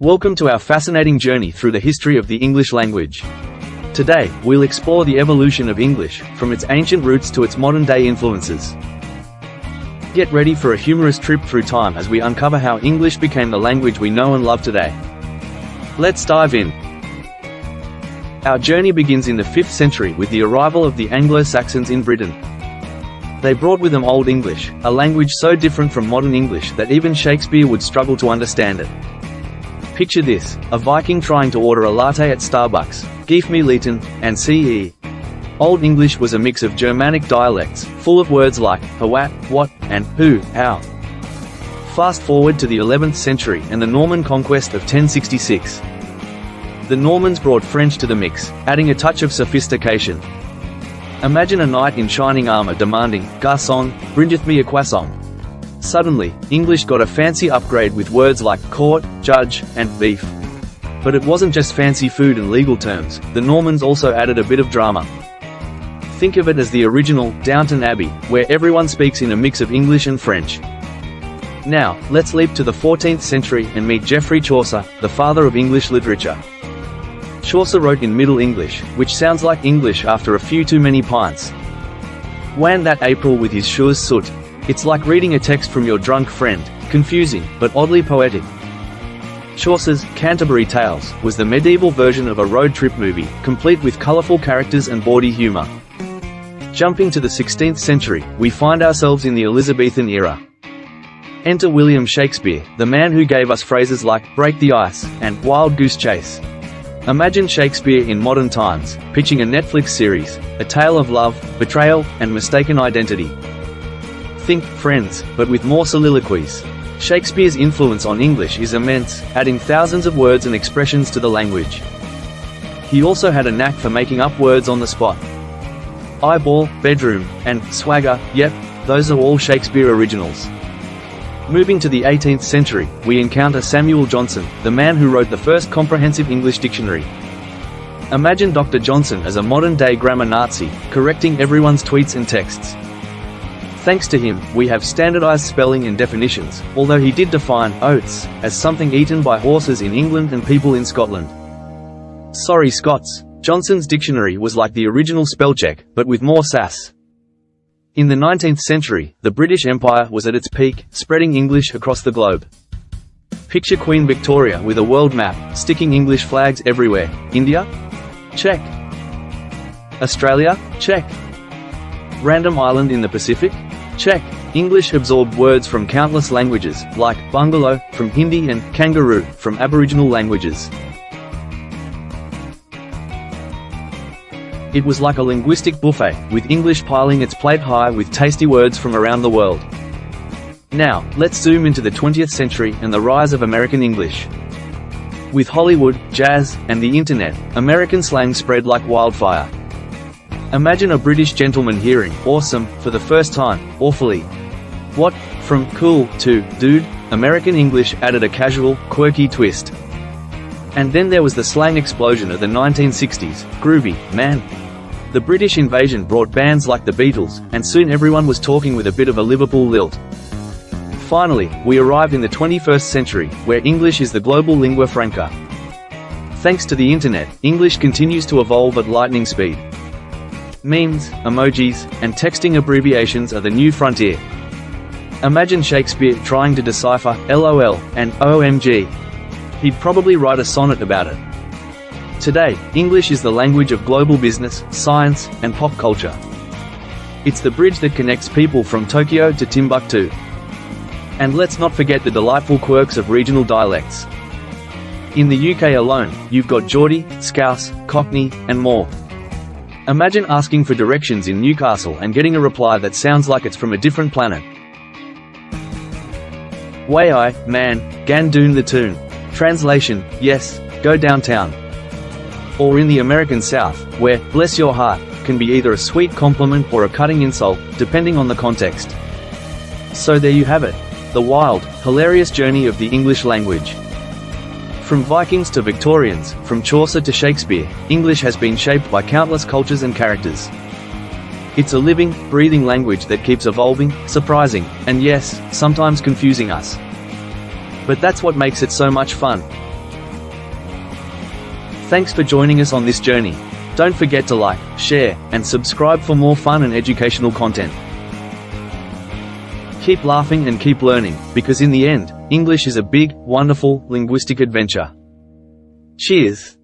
Welcome to our fascinating journey through the history of the English language. Today, we'll explore the evolution of English, from its ancient roots to its modern-day influences. Get ready for a humorous trip through time as we uncover how English became the language we know and love today. Let's dive in. Our journey begins in the 5th century with the arrival of the Anglo-Saxons in Britain. They brought with them Old English, a language so different from modern English that even Shakespeare would struggle to understand it. Picture this, a Viking trying to order a latte at Starbucks, Geef me Leeton, and CE. Old English was a mix of Germanic dialects, full of words like what, and who, how. Fast forward to the 11th century and the Norman conquest of 1066. The Normans brought French to the mix, adding a touch of sophistication. Imagine a knight in shining armor demanding, "Garçon, bringeth me a croissant." Suddenly, English got a fancy upgrade with words like court, judge, and beef. But it wasn't just fancy food and legal terms, the Normans also added a bit of drama. Think of it as the original Downton Abbey, where everyone speaks in a mix of English and French. Now, let's leap to the 14th century and meet Geoffrey Chaucer, the father of English literature. Chaucer wrote in Middle English, which sounds like English after a few too many pints. Wan that April with his shoes soot. It's like reading a text from your drunk friend, confusing, but oddly poetic. Chaucer's Canterbury Tales was the medieval version of a road trip movie, complete with colourful characters and bawdy humour. Jumping to the 16th century, we find ourselves in the Elizabethan era. Enter William Shakespeare, the man who gave us phrases like "break the ice" and "wild goose chase." Imagine Shakespeare in modern times, pitching a Netflix series, a tale of love, betrayal, and mistaken identity. Think Friends, but with more soliloquies. Shakespeare's influence on English is immense, adding thousands of words and expressions to the language. He also had a knack for making up words on the spot. Eyeball, bedroom, and swagger, yep, those are all Shakespeare originals. Moving to the 18th century, we encounter Samuel Johnson, the man who wrote the first comprehensive English dictionary. Imagine Dr. Johnson as a modern-day grammar Nazi, correcting everyone's tweets and texts. Thanks to him, we have standardized spelling and definitions, although he did define oats as something eaten by horses in England and people in Scotland. Sorry Scots, Johnson's dictionary was like the original spellcheck, but with more sass. In the 19th century, the British Empire was at its peak, spreading English across the globe. Picture Queen Victoria with a world map, sticking English flags everywhere. India? Check. Australia? Check. Random island in the Pacific? Check. English absorbed words from countless languages, like bungalow from Hindi and kangaroo from Aboriginal languages. It was like a linguistic buffet, with English piling its plate high with tasty words from around the world. Now, let's zoom into the 20th century and the rise of American English. With Hollywood, jazz, and the internet, American slang spread like wildfire. Imagine a British gentleman hearing "awesome" for the first time, awfully. What? From cool to dude, American English added a casual, quirky twist. And then there was the slang explosion of the 1960s, groovy, man. The British invasion brought bands like the Beatles, and soon everyone was talking with a bit of a Liverpool lilt. Finally, we arrived in the 21st century, where English is the global lingua franca. Thanks to the internet, English continues to evolve at lightning speed. Memes, emojis, and texting abbreviations are the new frontier. Imagine Shakespeare trying to decipher LOL and OMG. He'd probably write a sonnet about it. Today, English is the language of global business, science, and pop culture. It's the bridge that connects people from Tokyo to Timbuktu. And let's not forget the delightful quirks of regional dialects. In the UK alone, you've got Geordie, Scouse, Cockney, and more. Imagine asking for directions in Newcastle and getting a reply that sounds like it's from a different planet. Way I, man, gan doon the tune. Translation, yes, go downtown. Or in the American South, where "bless your heart" can be either a sweet compliment or a cutting insult, depending on the context. So there you have it, the wild, hilarious journey of the English language. From Vikings to Victorians, from Chaucer to Shakespeare, English has been shaped by countless cultures and characters. It's a living, breathing language that keeps evolving, surprising, and yes, sometimes confusing us. But that's what makes it so much fun. Thanks for joining us on this journey. Don't forget to like, share, and subscribe for more fun and educational content. Keep laughing and keep learning, because in the end, English is a big, wonderful, linguistic adventure. Cheers!